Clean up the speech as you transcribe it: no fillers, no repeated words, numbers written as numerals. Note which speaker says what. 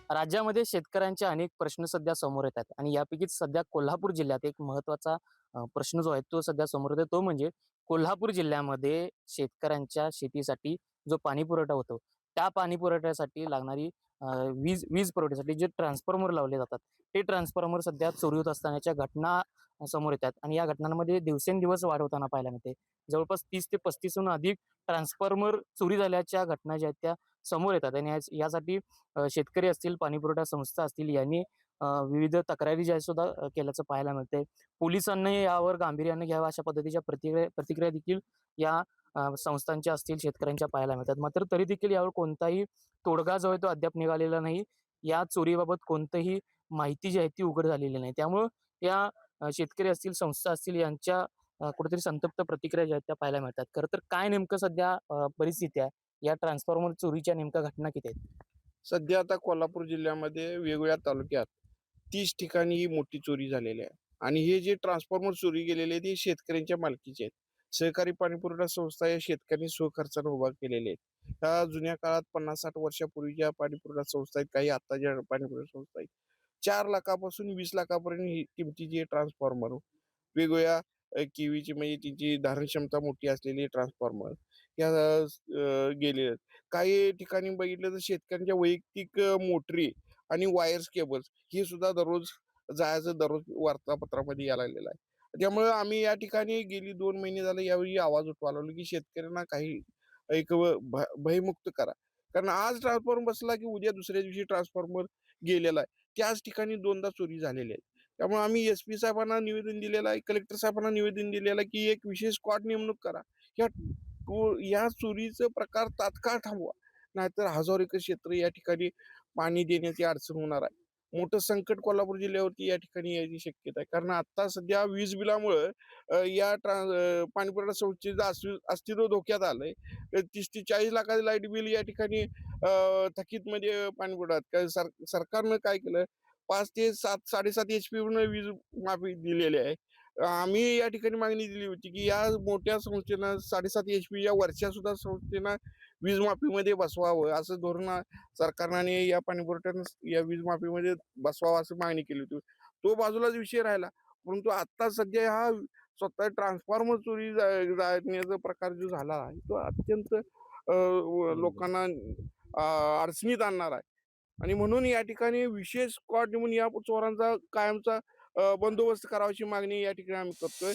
Speaker 1: राज्यामध्ये शेतकऱ्यांचे अनेक प्रश्न सध्या समोर येतात आणि यापैकीच सध्या कोल्हापूर जिल्ह्यात एक महत्त्वाचा प्रश्न जो आहे तो सध्या समोर येतो. तो म्हणजे कोल्हापूर जिल्ह्यामध्ये शेतकऱ्यांच्या शेतीसाठी जो पाणी पुरवठा होतो, त्या पाणी पुरवठ्यासाठी लागणारी वीज वीज पुरवठ्यासाठी जे ट्रान्सफॉर्मर लावले जातात, ते ट्रान्सफॉर्मर सध्या चोरी होत असतानाच्या घटना समोर येतात आणि या घटनांमध्ये दिवसेंदिवस वाढ होताना पाहायला मिळते. जवळपास 30 ते 35हून अधिक ट्रान्सफॉर्मर चोरी झाल्याच्या घटना ज्या आहेत त्या समोर येतात आणि यासाठी शेतकरी असतील, पाणीपुरवठा संस्था असतील यांनी विविध तक्रारी ज्या सुद्धा केल्याचं पाहायला मिळतंय. पोलिसांनी यावर गांभीर्याने घ्यावं अशा पद्धतीच्या प्रतिक्रिया प्रतिक्रिया देखील या संस्थांच्या असतील, शेतकऱ्यांच्या पाहायला मिळतात. मात्र तरी देखील यावर कोणताही तोडगा जो आहे तो अद्याप निघालेला नाही. या चोरीबाबत कोणतीही माहिती जी आहे ती उघड झालेली नाही. त्यामुळं या शेतकरी असतील, संस्था असतील यांच्या कुठेतरी संतप्त प्रतिक्रिया ज्या आहेत त्या पाहायला मिळतात. खरं तर काय नेमकं सध्या परिस्थिती आहे? या ट्रान्सफॉर्मर चोरीच्या नेमक्या घटना किती आहेत?
Speaker 2: सध्या आता कोल्हापूर जिल्ह्यामध्ये वेगवेगळ्या तालुक्यात 30 ठिकाणी ही मोठी चोरी झालेली आहे. आणि हे जे ट्रान्सफॉर्मर चोरी गेलेले आहेत, हे शेतकऱ्यांच्या मालकीचे आहेत. सहकारी पाणीपुरवठा संस्था या शेतकऱ्यांनी स्वखर्चाने उभा केलेले आहेत. ह्या जुन्या काळात 50-60 वर्षापूर्वीच्या पाणीपुरवठा संस्था आहेत, काही आत्ताच्या पाणीपुरवठा संस्था आहेत. 4 लाखापासून 20 लाखापर्यंत ही किमतीचे ट्रान्सफॉर्मर वेगवेगळ्या केवीची म्हणजे तिची धारण क्षमता मोठी असलेली ट्रान्सफॉर्मर या गेलेले आहेत. काही ठिकाणी बघितलं तर शेतकऱ्यांच्या वैयक्तिक मोटरी आणि वायर्स केबल्स हे सुद्धा दररोज जायचं दररोज वार्तापत्रामध्ये यायला लागलेलं आहे. त्यामुळे आम्ही या ठिकाणी गेली 2 महिने झाले यावेळी आवाज उठवा लागलो की शेतकऱ्यांना काही एक भयमुक्त करा. कारण आज ट्रान्सफॉर्मर बसला की उद्या दुसऱ्या दिवशी ट्रान्सफॉर्मर गेलेला आहे. त्याच ठिकाणी 2दा चोरी झालेल्या आहेत. त्यामुळे आम्ही एस-पी साहेबांना निवेदन दिलेलं आहे, कलेक्टर साहेबांना निवेदन दिलेलं आहे की एक विशेष स्क्वॉड नेमणूक करा. या या चोरीचा प्रकार तात्काळ थांबवा. नाहीतर हजारो एकर क्षेत्र या ठिकाणी पाणी देण्याची अडचण होणार आहे. मोठं संकट कोल्हापूर जिल्ह्यावरती या ठिकाणी यायची शक्यता आहे. कारण आता सध्या वीज बिलामुळं पाणीपुरवठा संस्थेचं अस्तित्व धोक्यात आलंय. 30 ते 40 लाखाचं लाईट बिल या ठिकाणी थकीतमध्ये पाणीपुरवठा सरकारनं काय केलं 5 ते 7 7.5 एच.पी. वरून वीज माफी दिलेली आहे. आम्ही या ठिकाणी मागणी दिली होती, की या मोठ्या संस्थेनं 7.5 एच.पी. या वरच्या सुद्धा संस्थेनं वीज माफीमध्ये बसवावं असं धोरण सरकारने आणि या पाणीपुरवठ्यानं या वीज माफीमध्ये बसवावं असं मागणी केली होती. तो बाजूलाच विषय राहिला. परंतु आता सध्या हा स्वतः ट्रान्सफॉर्मर चोरी जाण्याचा प्रकार जो झाला आहे, तो अत्यंत लोकांना अडचणीत आणणार आहे. आणि म्हणून या ठिकाणी विशेष स्क्वॉड नेमून या चोरांचा कायमचा बंदोबस्त करावाची मागणी या ठिकाणी आम्ही करतोय.